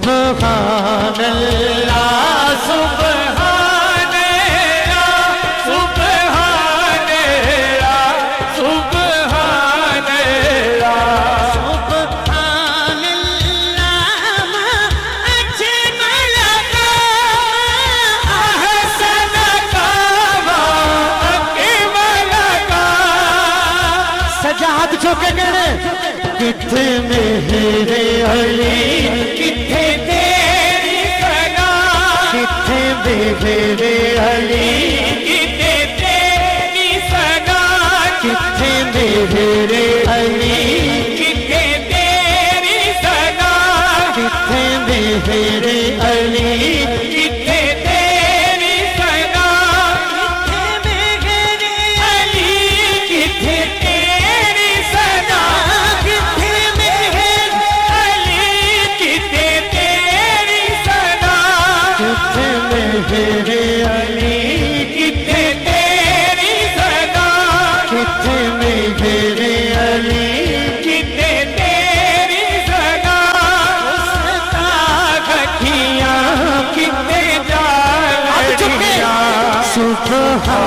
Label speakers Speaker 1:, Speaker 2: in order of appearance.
Speaker 1: سبحان اللہ سبحان اللہ سبحان اللہ سبحان اللہ سبحان اللہ ما اجمل کا احسن کا اکمل کا سجاد جو کہ کہنے کتھے میرے علی کتھے تیری سنا کتھے میرے علی کتھے تیری سنا کتھے میرے علی کتھے تیری سنا کتھے میرے علی کتھے تیری سنا کتھے میرے علی کتھے تیری سنا کتھے میرے علی کتھے تیری سنا کتھے میرے علی کتھے تیری سنا کتھے میرے علی کتھے تیری سنا گستاخ اکھیاں کتھے جا لڑیاں سبحان